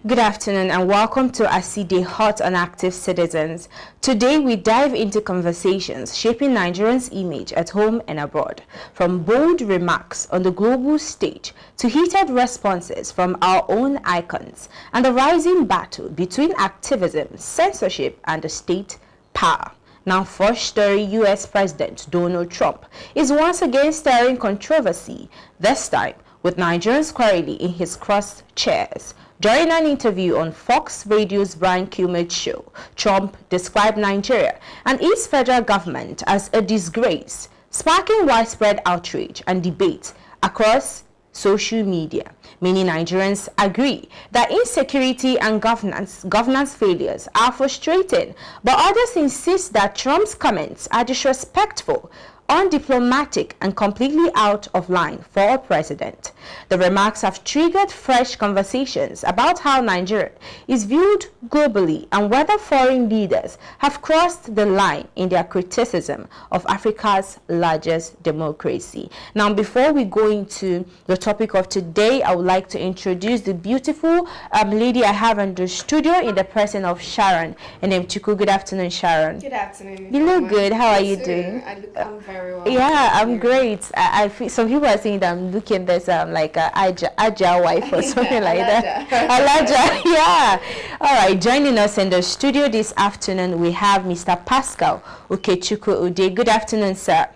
Good afternoon and welcome to ASIDE Hot on Active Citizens. Today we dive into conversations shaping Nigerians' image at home and abroad, from bold remarks on the global stage to heated responses from our own icons and the rising battle between activism, censorship and the state power. Now, first story, U.S. President Donald Trump is once again stirring controversy, this time with Nigerians squarely in his crosshairs. During an interview on Fox Radio's Brian Kilmeade show, Trump described Nigeria and its federal government as a disgrace, sparking widespread outrage and debate across social media. Many Nigerians agree that insecurity and governance failures are frustrating, but others insist that Trump's comments are disrespectful, undiplomatic and completely out of line for a president. The remarks have triggered fresh conversations about how Nigeria is viewed globally and whether foreign leaders have crossed the line in their criticism of Africa's largest democracy. Now, before we go into the topic of today, I would like to introduce the beautiful lady I have in the studio in the person of Sharon and Mchuku. Good afternoon, Sharon. Good afternoon. You look good. How are you doing? I'm very well. Yeah, I'm great. I feel some people are saying that I'm looking this like a agile wife or something like that. Alaja, yeah. All right, joining us in the studio this afternoon we have Mr. Pascal Okechukwu Ude. Good afternoon, sir.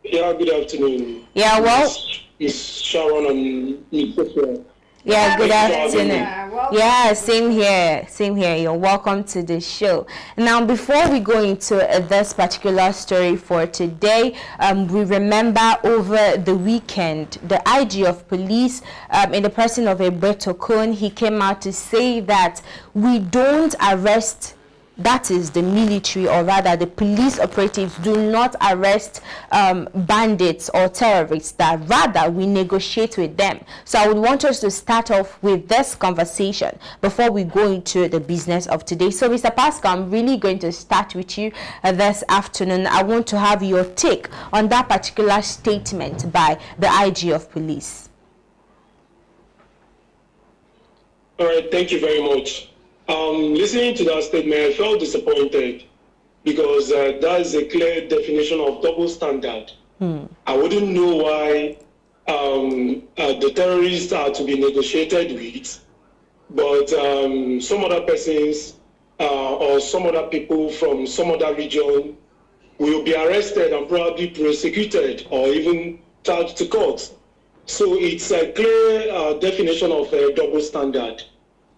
Yeah, good afternoon. Yeah, well, it's Sharon and me. Yeah, good afternoon. Yeah, same here. You're welcome to the show. Now, before we go into this particular story for today, we remember over the weekend, the IG of police, in the person of EGBETOKUN, he came out to say that we don't arrest, that is the military, or rather the police operatives do not arrest bandits or terrorists, that rather we negotiate with them. So I would want us to start off with this conversation before we go into the business of today. So Mr. Pascal, I'm really going to start with you this afternoon. I want to have your take on that particular statement by the IG of police. All right, thank you very much. Listening to that statement, I felt disappointed because that is a clear definition of double standard. I wouldn't know why the terrorists are to be negotiated with, but some other persons or some other people from some other region will be arrested and probably prosecuted or even charged to court. So it's a clear definition of a double standard.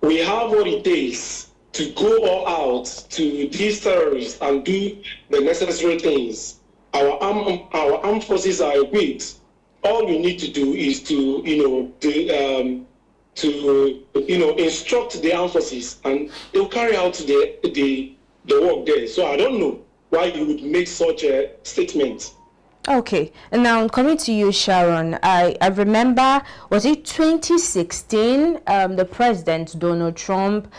We have what it takes to go all out to these terrorists and do the necessary things. Our armed forces are equipped. All we need to do is to instruct the armed forces, and they'll carry out the work there. So I don't know why you would make such a statement. Okay, and now coming to you, Sharon, I remember, was it 2016, the President Donald Trump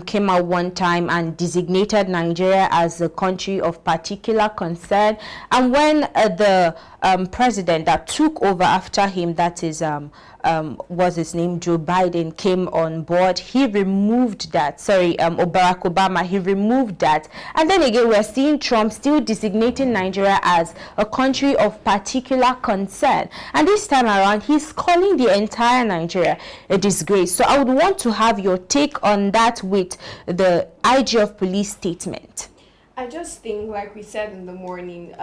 came out one time and designated Nigeria as a country of particular concern, and when the president that took over after him, that is was his name, Joe Biden, came on board, he removed that, Barack Obama, he removed that. And then again, we're seeing Trump still designating Nigeria as a country of particular concern. And this time around, he's calling the entire Nigeria a disgrace. So I would want to have your take on that with the IG of police statement. I just think, like we said in the morning,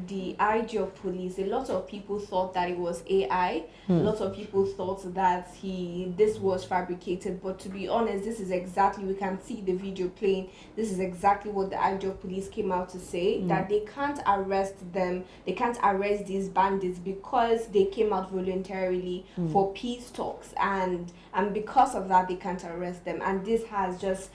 the IG of police, a lot of people thought that it was AI. A lot of people thought that this was fabricated. But to be honest, this is exactly, we can see the video playing, this is exactly what the IG of police came out to say, that they can't arrest them, they can't arrest these bandits because they came out voluntarily for peace talks. And because of that, they can't arrest them. And this has just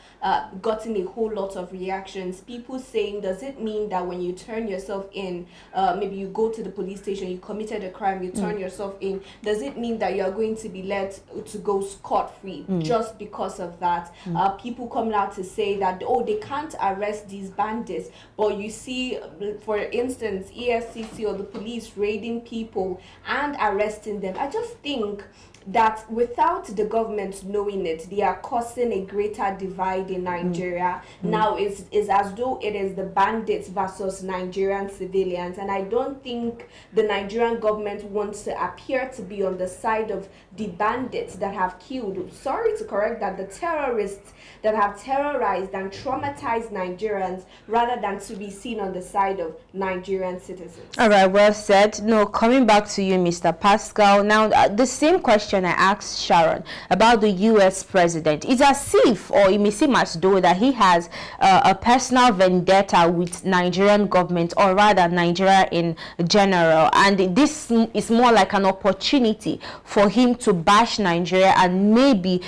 gotten a whole lot of reactions. People saying, does it mean that when you turn yourself in, maybe you go to the police station, you committed a crime, you turn yourself in, does it mean that you're going to be let to go scot-free just because of that? People coming out to say that, oh, they can't arrest these bandits, but you see, for instance, EFCC or the police raiding people and arresting them. I just think that without the government knowing it, they are causing a greater divide in Nigeria. Now is as though it is the bandits versus Nigerian civilians, and I don't think the Nigerian government wants to appear to be on the side of the bandits that have killed, sorry to correct that, the terrorists that have terrorized and traumatized Nigerians, rather than to be seen on the side of Nigerian citizens. All right, well said. No, coming back to you, Mr. Pascal. Now, the same question I asked Sharon about the U.S. president. It's as if, or it may seem as though, that he has a personal vendetta with Nigerian government, or rather Nigeria in general, and this is more like an opportunity for him to bash Nigeria, and maybe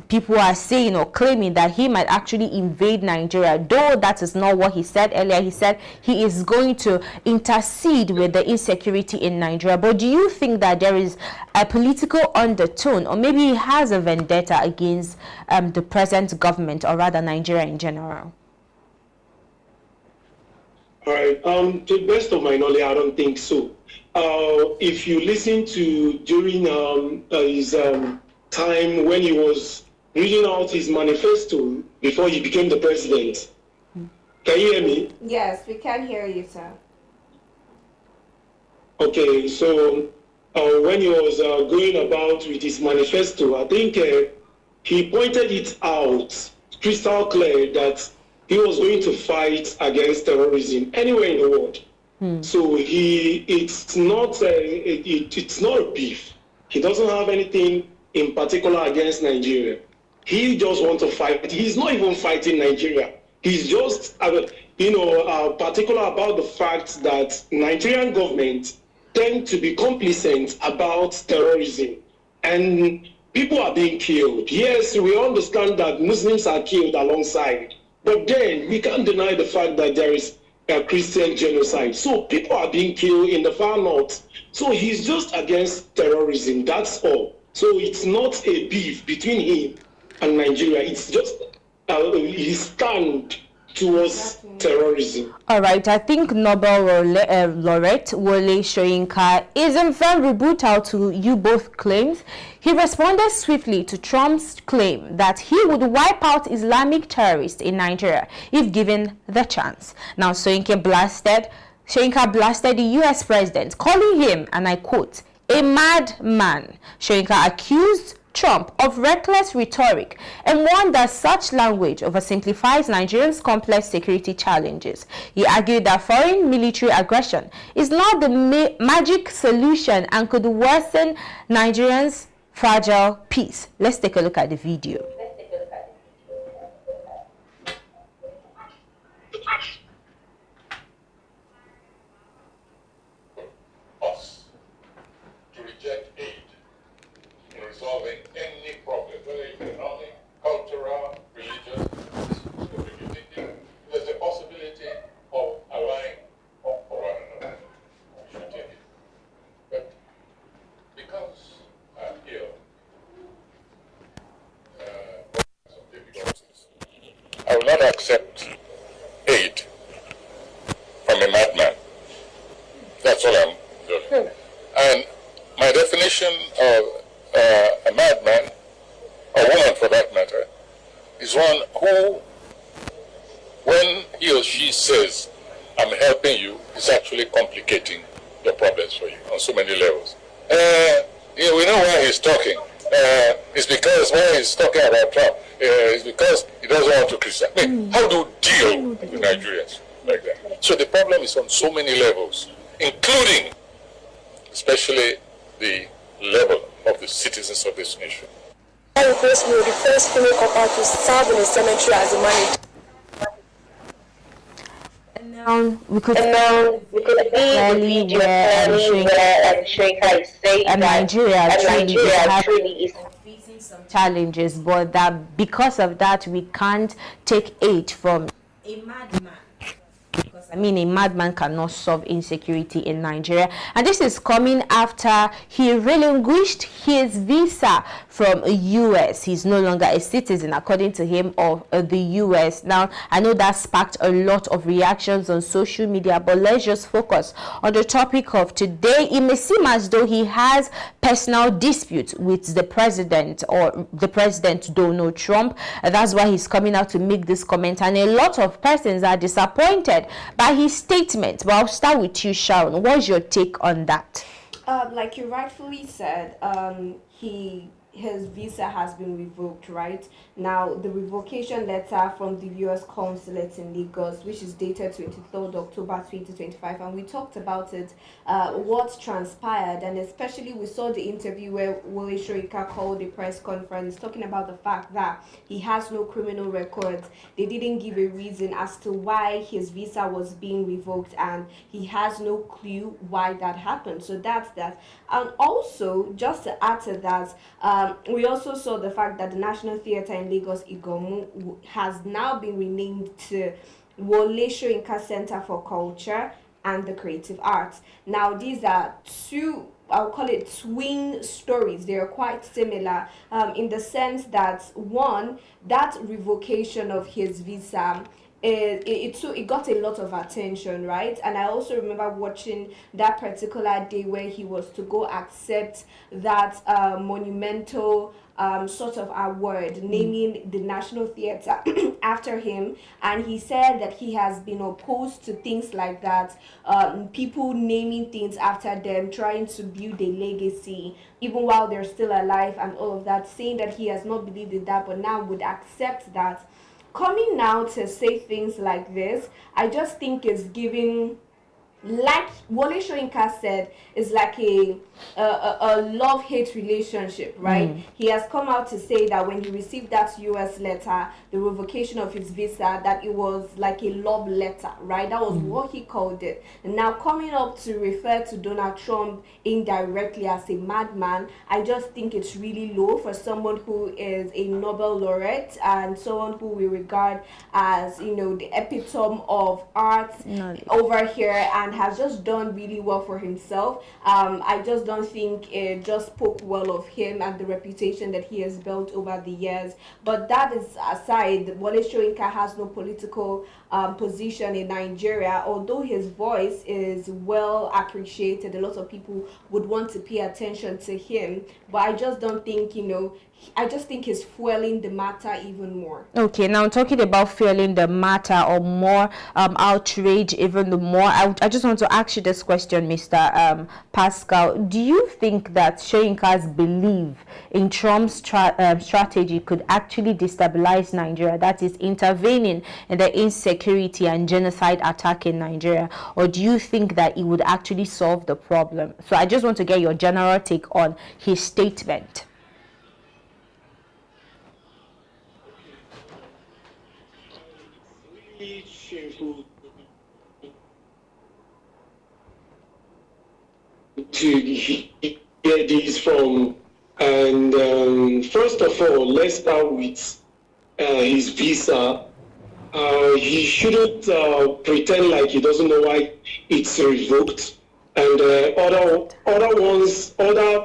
people are saying or claiming that he might actually invade Nigeria, though that is not what he said earlier. He said he is going to intercede with the insecurity in Nigeria. But do you think that there is a political undertone, or maybe he has a vendetta against the present government, or rather Nigeria in general? All right. To the best of my knowledge, I don't think so. If you listen to during his time when he was reading out his manifesto before he became the president, can you hear me? Yes, we can hear you, sir. Okay, so when he was going about with his manifesto, I think he pointed it out crystal clear that he was going to fight against terrorism anywhere in the world. So it's not a beef. He doesn't have anything in particular against Nigeria. He just wants to fight. He's not even fighting Nigeria. He's just particular about the fact that Nigerian government tend to be complacent about terrorism, and people are being killed. Yes, we understand that Muslims are killed alongside, but then we can't deny the fact that there is a Christian genocide. So people are being killed in the far north. So he's just against terrorism, that's all. So it's not a beef between him and Nigeria. It's just his stand towards terrorism. All right, I think Nobel laureate Wole Soyinka is in fact rebuttal to you both claims. He responded swiftly to Trump's claim that he would wipe out Islamic terrorists in Nigeria if given the chance. Now, Soyinka blasted the U.S. president, calling him, and I quote, a madman. Soyinka accused Trump of reckless rhetoric and warned that such language oversimplifies Nigeria's complex security challenges. He argued that foreign military aggression is not the magic solution and could worsen Nigeria's fragile peace. Let's take a look at the video. Solving any problem, whether economic, cultural, religious, there's a possibility of allying for one another. We should take it. But because I'm here, some difficulties, I will not accept aid from a madman. That's all I'm doing. And my definition of a madman, a woman for that matter, is one who, when he or she says, I'm helping you, is actually complicating your problems for you on so many levels. We know why he's talking. It's because when he's talking about Trump, it's because he doesn't want to criticize. I mean, how do you deal with Nigerians like that? So the problem is on so many levels, including especially the level of the citizens of this nation. I request me the first female copper to serve in a cemetery as a manager. And now we could clearly where Soyinka is saying that Nigeria truly is facing some challenges, but that because of that we can't take aid from a madman. Because a madman cannot solve insecurity in Nigeria. And this is coming after he relinquished his visa from US. He's no longer a citizen, according to him, of the US. Now, I know that sparked a lot of reactions on social media, but let's just focus on the topic of today. It may seem as though he has personal disputes with the president, or the president Donald Trump. That's why he's coming out to make this comment, and a lot of persons are disappointed by his statement. But I'll start with you, Sharon. What's your take on that? Like you rightfully said, his visa has been revoked, right? Now, the revocation letter from the U.S. consulate in Lagos, which is dated 23rd October 2025, and we talked about it, what transpired, and especially we saw the interview where Wole Soyinka called a press conference talking about the fact that he has no criminal records. They didn't give a reason as to why his visa was being revoked, and he has no clue why that happened. So that's that. And also, just to add to that, we also saw the fact that the National Theatre in Lagos, Igomu, has now been renamed to Wole Soyinka Center for Culture and the Creative Arts. Now, these are two, I'll call it twin stories. They are quite similar in the sense that, one, that revocation of his visa, it got a lot of attention, right? And I also remember watching that particular day where he was to go accept that monumental sort of award, naming the National Theatre after him, and he said that he has been opposed to things like that, people naming things after them, trying to build a legacy even while they're still alive and all of that, saying that he has not believed in that but now would accept that. Coming now to say things like this, I just think is giving, like Wole Soyinka said, is like a love-hate relationship, right? He has come out to say that when he received that US letter, the revocation of his visa, that it was like a love letter, right? That was what he called it. And now coming up to refer to Donald Trump indirectly as a madman, I just think it's really low for someone who is a Nobel laureate and someone who we regard as, you know, the epitome of art over here, and has just done really well for himself. I just don't think it just spoke well of him and the reputation that he has built over the years. But that is aside, Wole Soyinka has no political position in Nigeria, although his voice is well appreciated. A lot of people would want to pay attention to him, but I just don't think, you know, I just think he's fueling the matter even more. Okay, now talking about fueling the matter or more outrage even the more, I just want to ask you this question, Mr. Pascal. Do you think that Soyinka's belief in Trump's strategy could actually destabilize Nigeria, that is intervening in the insecurity and genocide attack in Nigeria, or do you think that it would actually solve the problem? So I just want to get your general take on his statement. Shameful to hear this from, and first of all, let's start with his visa. He shouldn't pretend like he doesn't know why it's revoked, and other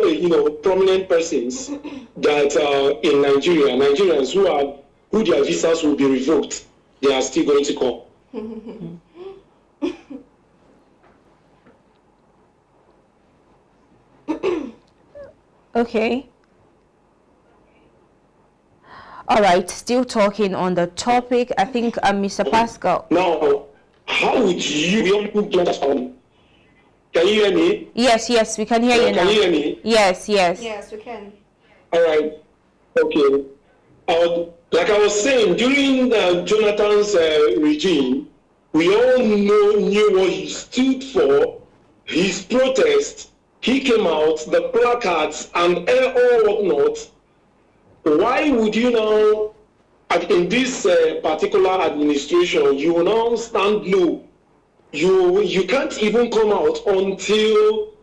you know, prominent persons that in Nigeria, Nigerians who their visas will be revoked, they are still going to come. Okay. All right, still talking on the topic. I think Mr. Pascal. Now, how would you understand? Can you hear me? Yes, we can hear you now. Can you hear me? Yes. Yes, we can. All right. Okay. Like I was saying, during Jonathan's regime, we all knew what he stood for, his protest. He came out, the placards and all whatnot. Why would you now, in this particular administration, you will now stand low? You can't even come out until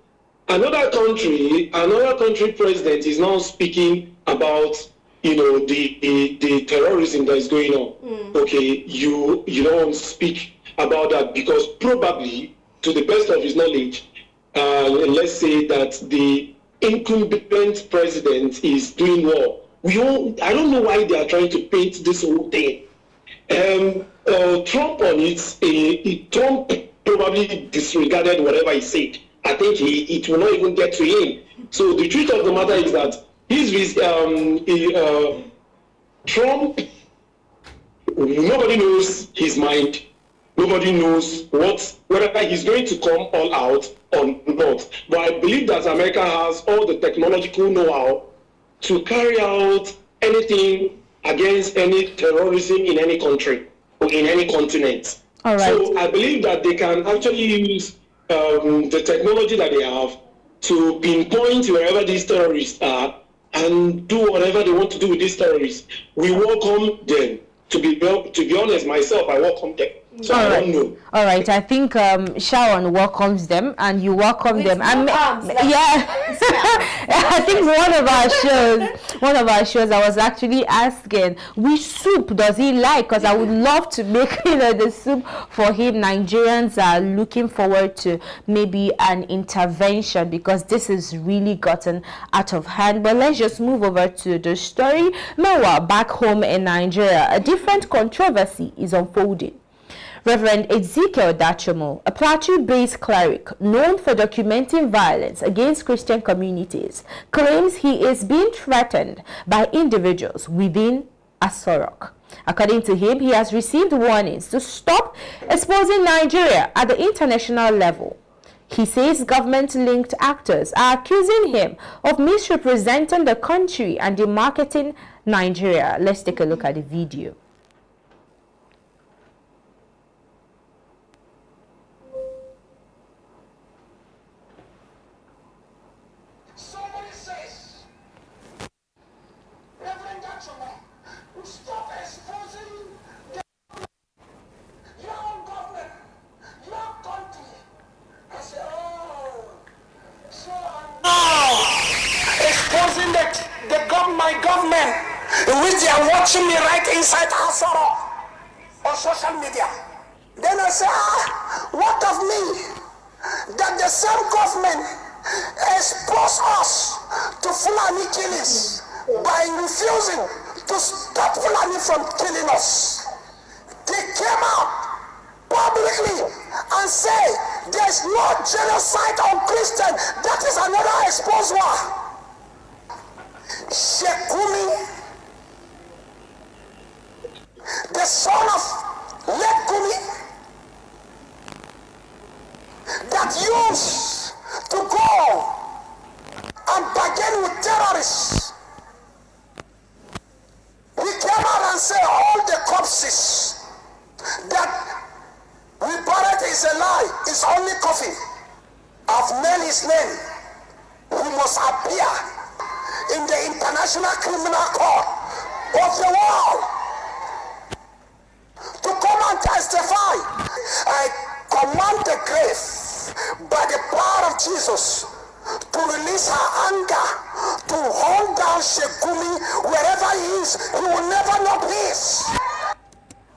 another country president is now speaking about, you know, the terrorism that is going on. Okay, you don't speak about that because probably, to the best of his knowledge, let's say that the incumbent president is doing well. I don't know why they are trying to paint this whole thing. Trump on it, Trump probably disregarded whatever he said. I think it will not even get to him. So the truth of the matter is that Trump, nobody knows his mind. Nobody knows whether he's going to come all out or not. But I believe that America has all the technological know-how to carry out anything against any terrorism in any country or in any continent. All right. So I believe that they can actually use the technology that they have to pinpoint wherever these terrorists are and do whatever they want to do with these terrorists. We welcome them. To be honest, myself, I welcome them. So I don't know. All right, I think Sharon welcomes them, and you welcome them. And yeah, I think one of our shows, I was actually asking which soup does he like, because I would love to make the soup for him. Nigerians are looking forward to maybe an intervention because this is really gotten out of hand. But let's just move over to the story. Meanwhile, back home in Nigeria, a different controversy is unfolding. Reverend Ezekiel Dachomo, a Plateau-based cleric known for documenting violence against Christian communities, claims he is being threatened by individuals within Asorok. According to him, he has received warnings to stop exposing Nigeria at the international level. He says government-linked actors are accusing him of misrepresenting the country and demarketing Nigeria. Let's take a look at the video. My government, in which they are watching me right inside Asoro on social media. Then I say, what of me? That the same government expose us to Fulani killings by refusing to stop Fulani from killing us. They came out publicly and say there's no genocide on Christians. That is another exposed war. Shekumi, the son of Lekumi, that used to go and bargain with terrorists. We came out and said all the corpses that we buried is a lie, it's only coffin. I've named his name. He must appear in the International Criminal Court of the world to come and testify. I command the grave by the power of Jesus to release her anger, to hold down Shekumi wherever he is. He will never know peace.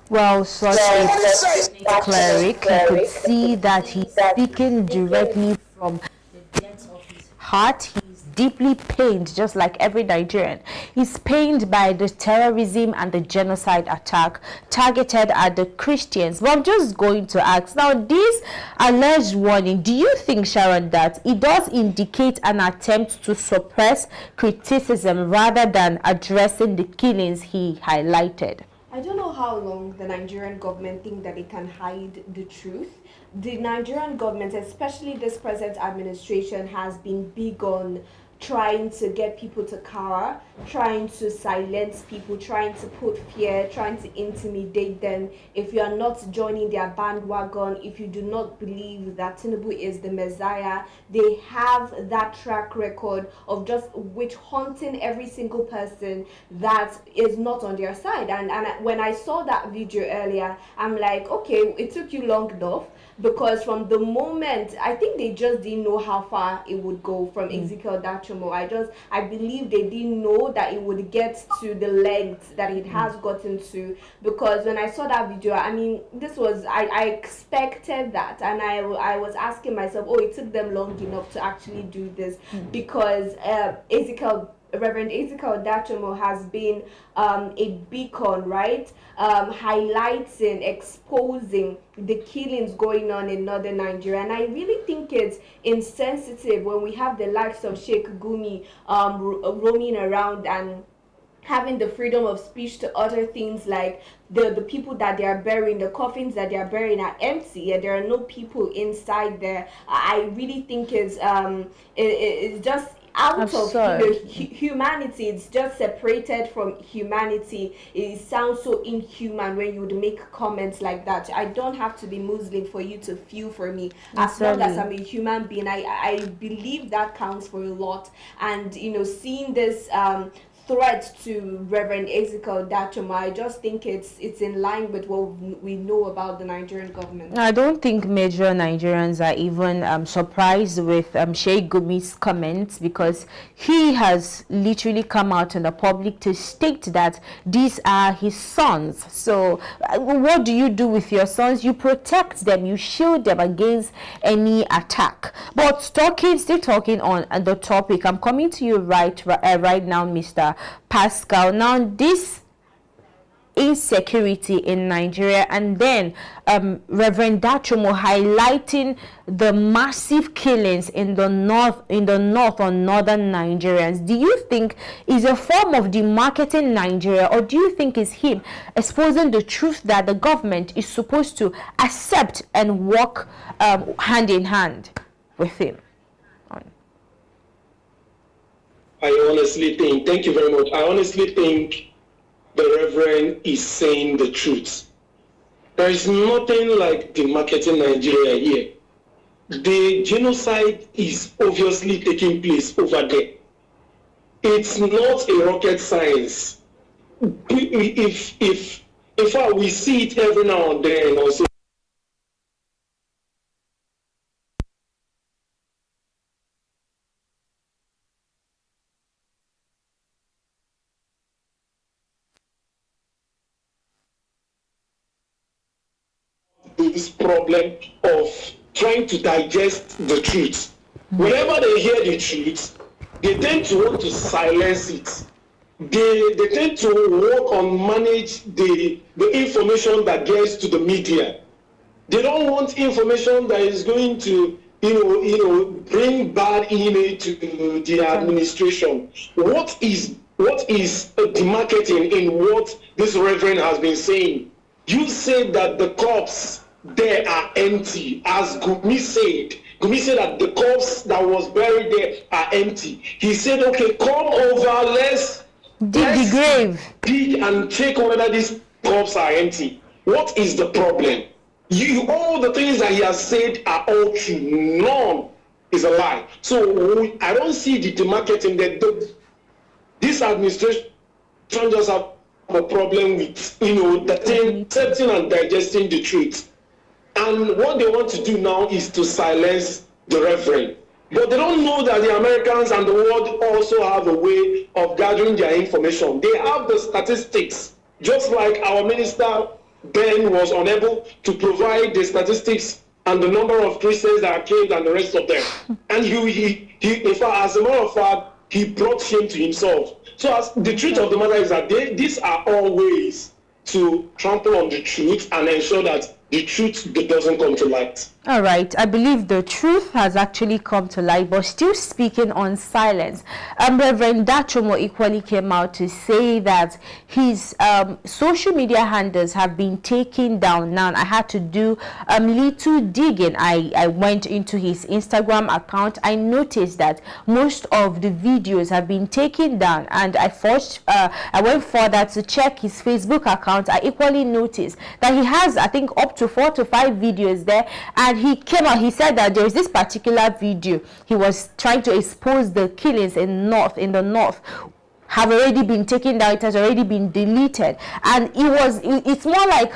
Well, such a cleric, you could see that he's speaking directly from the depths of his heart. He's deeply pained, just like every Nigerian. He's pained by the terrorism and the genocide attack targeted at the Christians. But I'm just going to ask, now this alleged warning, do you think, Sharon, that it does indicate an attempt to suppress criticism rather than addressing the killings he highlighted? I don't know how long the Nigerian government think that it can hide the truth. The Nigerian government, especially this present administration, has been big on trying to get people to cower, trying to silence people, trying to put fear, trying to intimidate them. If you are not joining their bandwagon, if you do not believe that Tinubu is the Messiah, they have that track record of just witch hunting every single person that is not on their side. And when I saw that video earlier, I'm like, okay, it took you long enough. Because from the moment, I think they just didn't know how far it would go from Ezekiel Dachomo Dachomo. I believe they didn't know that it would get to the length that it has gotten to, because when I saw that video, I mean, this was, I expected that, and I was asking myself, oh, it took them long enough to actually do this, because Reverend Ezekiel Dachomo has been a beacon, right? Highlighting, exposing the killings going on in northern Nigeria. And I really think it's insensitive when we have the likes of Sheikh Gumi roaming around and having the freedom of speech to utter things like the people that they are burying, the coffins that they are burying are empty and there are no people inside there. I really think it's just out of humanity. It's just separated from humanity. It sounds so inhuman when you would make comments like that. I don't have to be Muslim for you to feel for me. As long as I'm a human being, I believe that counts for a lot. And seeing this threat to Reverend Ezekiel Dachomo, I just think it's in line with what we know about the Nigerian government. I don't think major Nigerians are even surprised with Sheikh Gumi's comments, because he has literally come out in the public to state that these are his sons. So what do you do with your sons? You protect them, you shield them against any attack. But still talking on the topic, I'm coming to you right now, Mr. Pascal. Now, this insecurity in Nigeria, and then Reverend Dachomo highlighting the massive killings in the north on northern Nigerians. Do you think is a form of demarketing Nigeria, or do you think is him exposing the truth that the government is supposed to accept and work hand in hand with him? I honestly think, thank you very much. I honestly think the Reverend is saying the truth. There is nothing like demarketing Nigeria here. The genocide is obviously taking place over there. It's not a rocket science. If we see it every now and then, also. This problem of trying to digest the truth. Whenever they hear the truth, they tend to want to silence it. They tend to work on manage the information that gets to the media. They don't want information that is going to bring bad image to the administration. What is the marketing in what this Reverend has been saying? You said that the corpses there are empty, as Gumi said. Gumi said that the corpse that was buried there are empty. He said, okay, come over, let's dig the grave. Dig and check whether these corpses are empty. What is the problem? All the things that he has said are all true. None is a lie. So I don't see the marketing that this administration just have a problem with, accepting and digesting the truth. And what they want to do now is to silence the Reverend. But they don't know that the Americans and the world also have a way of gathering their information. They have the statistics, just like our minister Ben was unable to provide the statistics and the number of Christians that are killed and the rest of them. And as a matter of fact, he brought shame to himself. So the truth of the matter is that these are all ways to trample on the truth and ensure that the truth doesn't come to light. All right, I believe the truth has actually come to light, but still speaking on silence. Reverend Dachomo equally came out to say that his social media handles have been taken down. Now, I had to do little digging. I went into his Instagram account. I noticed that most of the videos have been taken down, and I went further to check his Facebook account. I equally noticed that he has, I think, up to 4 to 5 videos there, and he came out, he said that there is this particular video he was trying to expose the killings in the north have already been taken down. It has already been deleted, and it's more like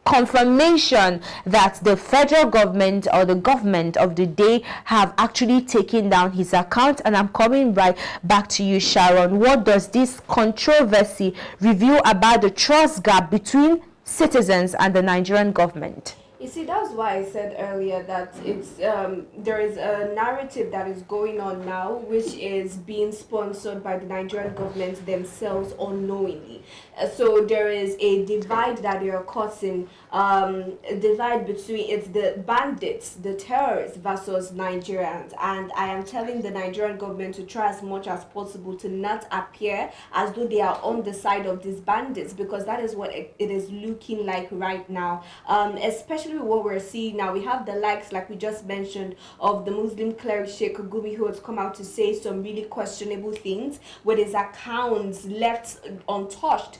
confirmation that the federal government or the government of the day have actually taken down his account. And I'm coming right back to you, Sharon. What does this controversy reveal about the trust gap between citizens and the Nigerian government? You see, that's why I said earlier that it's there is a narrative that is going on now, which is being sponsored by the Nigerian government themselves unknowingly. So there is a divide that they are causing, a divide between it's the bandits, the terrorists versus Nigerians. And I am telling the Nigerian government to try as much as possible to not appear as though they are on the side of these bandits, because that is what it is looking like right now, especially what we're seeing now. We have the likes, like we just mentioned, of the Muslim cleric Sheikh Gumi, who has come out to say some really questionable things with his accounts left untouched.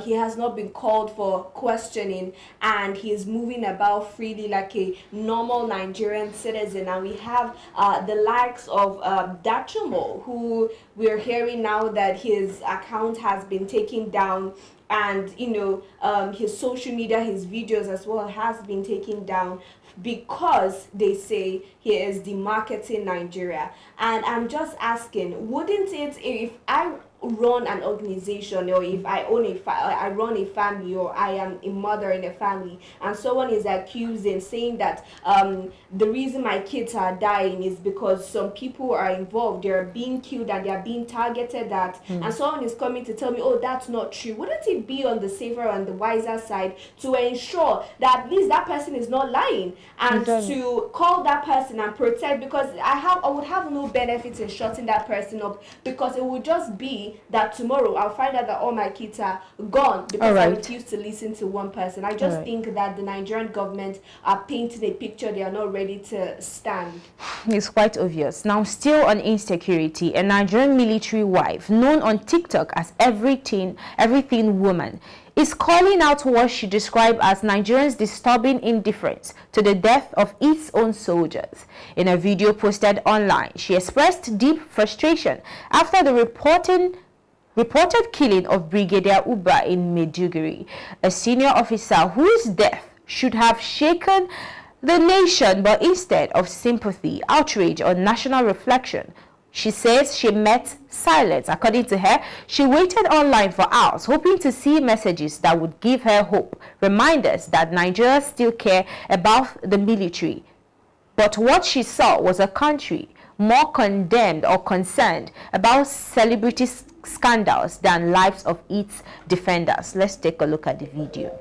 He has not been called for questioning, and he is moving about freely like a normal Nigerian citizen. And we have the likes of Dachumo, who we're hearing now that his account has been taken down, and his social media, his videos as well, has been taken down because they say he is demarketing Nigeria. And I'm just asking, wouldn't it, if I run an organization, or if I own I run a family, or I am a mother in a family, and someone is accusing, saying that the reason my kids are dying is because some people are involved, they're being killed and they're being targeted at, and someone is coming to tell me, oh, that's not true, wouldn't it be on the safer and the wiser side to ensure that at least that person is not lying, and to call that person and protect? Because I would have no benefit in shutting that person up, because it would just be that tomorrow I'll find out that all my kids are gone because I refuse to listen to one person. I just think that the Nigerian government are painting a picture they are not ready to stand. It's quite obvious. Now, still on insecurity, a Nigerian military wife known on TikTok as Everything Woman is calling out what she described as Nigerians' disturbing indifference to the death of its own soldiers. In a video posted online, she expressed deep frustration after the reported killing of Brigadier Uba in Maiduguri, a senior officer whose death should have shaken the nation, but instead of sympathy, outrage, or national reflection, she says she met silence. According to her, she waited online for hours, hoping to see messages that would give her hope, reminders that Nigerians still care about the military. But what she saw was a country more condemned or concerned about celebrity scandals than lives of its defenders. Let's take a look at the video.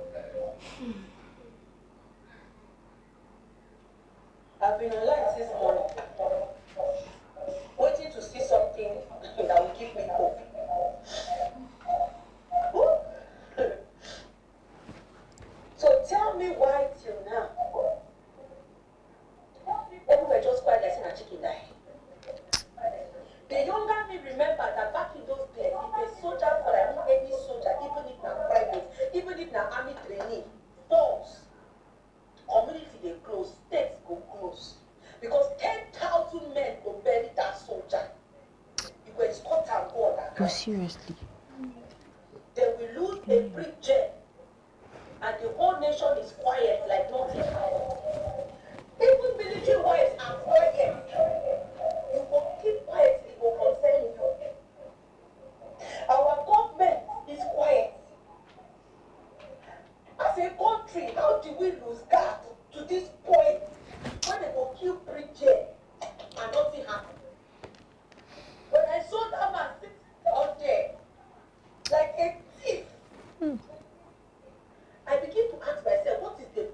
I've been alert this morning, waiting to see something that will give me hope. So tell me why till now everywhere just quiet like a chicken die. The younger me remember that back in those days, if a soldier, or I mean any soldier, even if not private, even if not army trainee, falls, community they close, states go close. Because 10,000 men go bury that soldier. You go escort and go on. Oh, seriously? They will lose a big jail, and the whole nation is quiet like nothing happened. Even military wives are quiet. You will keep quiet, it will concern you. Our government is quiet. As a country, how do we lose guard to this point when they will kill Bridget and nothing happened? When I saw that man sitting out there like a thief, I begin to ask myself, what is the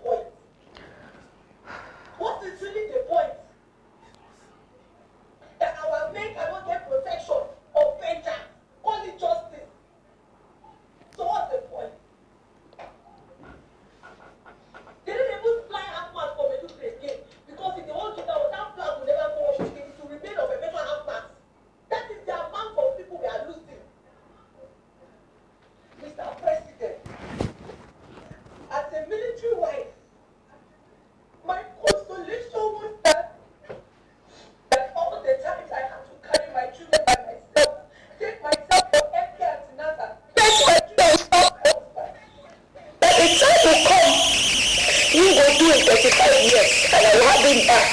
do in 35 years, and I will have him back.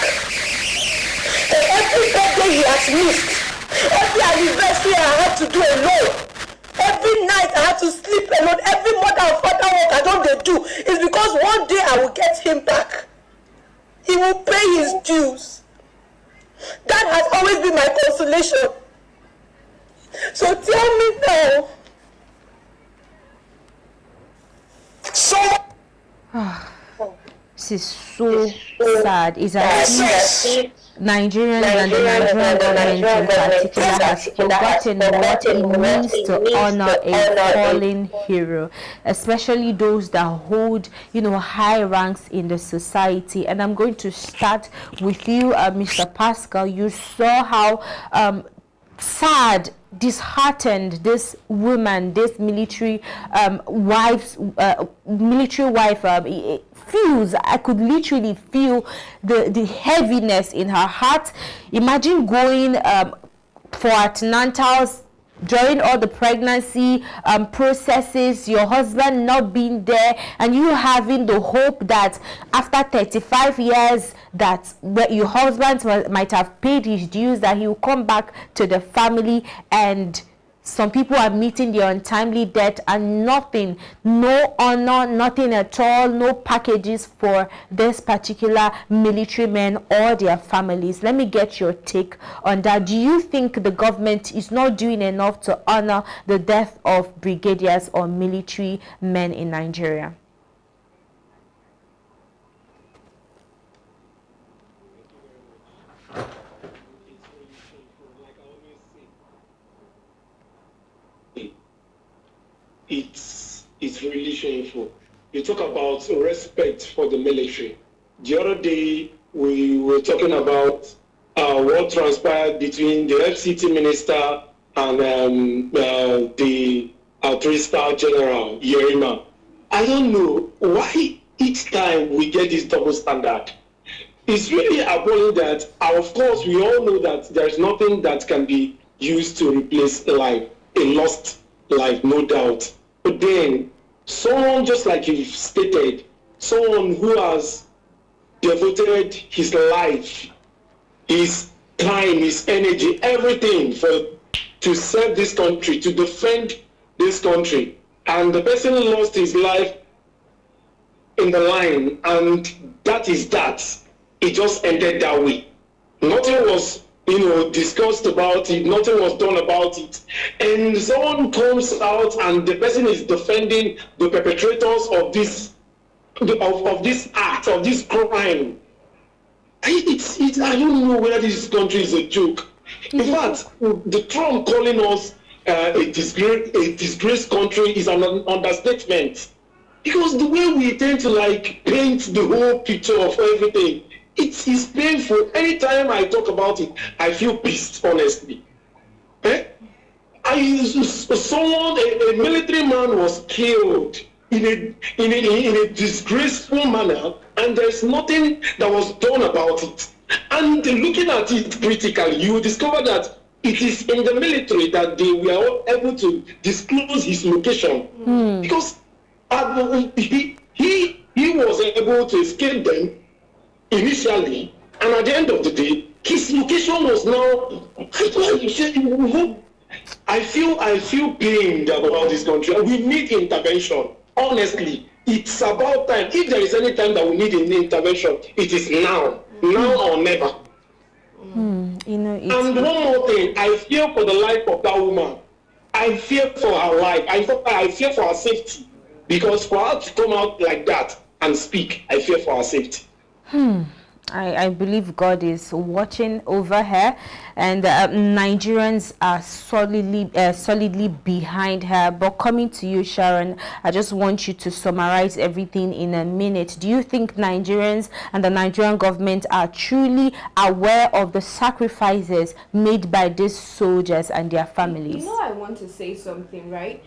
And every birthday he has missed, every anniversary I had to do alone, every night I had to sleep alone, every mother and father work I don't do, is because one day I will get him back. He will pay his dues. That has always been my consolation. So tell me now. This is so sad. It's as if Nigerians and the Nigerian government in particular has forgotten what it means to honor a fallen hero, especially those that hold, high ranks in the society. And I'm going to start with you, Mr. Pascal. You saw how sad, disheartened this woman, this military wife feels. I could literally feel the heaviness in her heart. Imagine going for antenatals during all the pregnancy processes, your husband not being there, and you having the hope that after 35 years that your husband might have paid his dues, that he will come back to the family. And some people are meeting their untimely death, and nothing, no honor, nothing at all, no packages for this particular military men or their families. Let me get your take on that. Do you think the government is not doing enough to honor the death of brigadiers or military men in Nigeria? It's really shameful. You talk about respect for the military. The other day, we were talking about what transpired between the FCT minister and the 3-star general, Yerima. I don't know why each time we get this double standard. It's really appalling that, of course, we all know that there's nothing that can be used to replace life, a lost life, no doubt. But then, someone just like you've stated, someone who has devoted his life, his time, his energy, everything to serve this country, to defend this country, and the person lost his life in the line, and that is that. It just ended that way. Nothing was discussed about it, nothing was done about it. And someone comes out and the person is defending the perpetrators of this act, of this crime. I don't know whether this country is a joke. In fact, the Trump calling us a disgraced country is an understatement. Because the way we tend to paint the whole picture of everything, it is painful. Anytime I talk about it, I feel pissed, honestly. A military man was killed in a disgraceful manner, and there's nothing that was done about it. And looking at it critically, you discover that it is in the military that they were able to disclose his location. Because he was able to escape them initially, and at the end of the day, his location was now. I feel pained about this country. We need intervention. Honestly, it's about time. If there is any time that we need an intervention, it is now or never. And one more thing, I fear for the life of that woman. I fear for her life. I fear for her safety, because for her to come out like that and speak, I fear for her safety. I believe God is watching over her, and Nigerians are solidly behind her. But coming to you, Sharon, I just want you to summarize everything in a minute. Do you think Nigerians and the Nigerian government are truly aware of the sacrifices made by these soldiers and their families? I want to say something, right?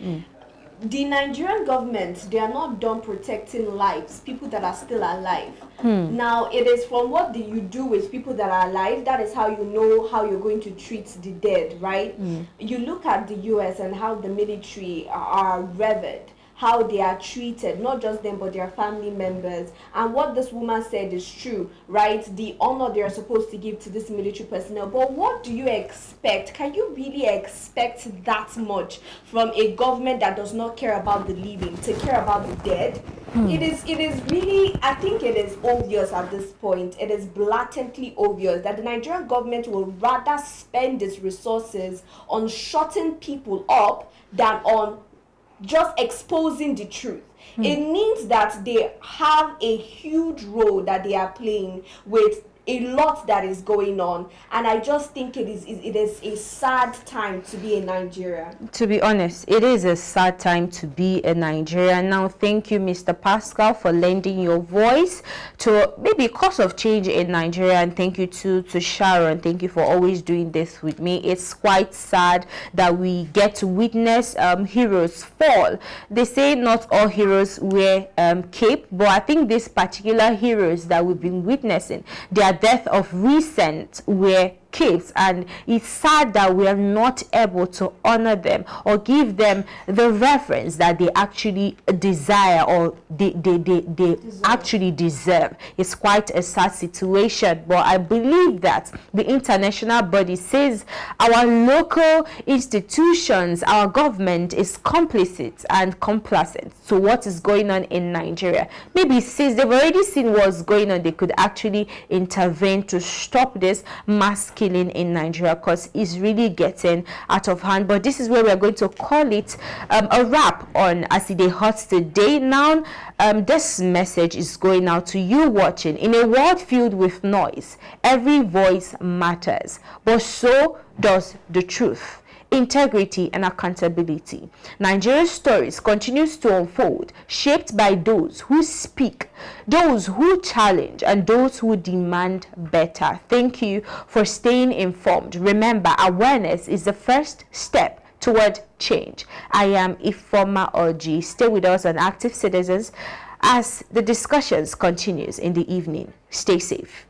The Nigerian government, they are not done protecting lives, people that are still alive. Now, it is from what you do with people that are alive, that is how you know how you're going to treat the dead, right? You look at the US and how the military are revered, how they are treated, not just them but their family members. And what this woman said is true, right? The honor they are supposed to give to this military personnel. But what do you expect? Can you really expect that much from a government that does not care about the living to care about the dead? It is really, I think it is obvious at this point, it is blatantly obvious that the Nigerian government will rather spend its resources on shutting people up than on just exposing the truth. It means that they have a huge role that they are playing with a lot that is going on, and I just think it is a sad time to be in Nigeria. To be honest, it is a sad time to be in Nigeria. Now, thank you, Mr. Pascal, for lending your voice to maybe cause of change in Nigeria, and thank you to Sharon. Thank you for always doing this with me. It's quite sad that we get to witness heroes fall. They say not all heroes wear cape, but I think these particular heroes that we've been witnessing, their death of recent were capes, and it's sad that we are not able to honor them or give them the reverence that they actually desire or they actually deserve. It's quite a sad situation, but I believe that the international body says our local institutions, our government is complicit and complacent to what is going on in Nigeria. Maybe since they've already seen what's going on, they could actually intervene to stop this mass killing in Nigeria, because it's really getting out of hand. But this is where we're going to call it a wrap on As It Dey Hot today. Now, this message is going out to you watching. In a world filled with noise, every voice matters, but so does the truth, integrity, and accountability. Nigeria's stories continues to unfold, shaped by those who speak, those who challenge, and those who demand better. Thank you for staying informed. Remember, awareness is the first step toward change. I am Ifoma Oji. Stay with us on Active Citizens as the discussions continues in the evening. Stay safe.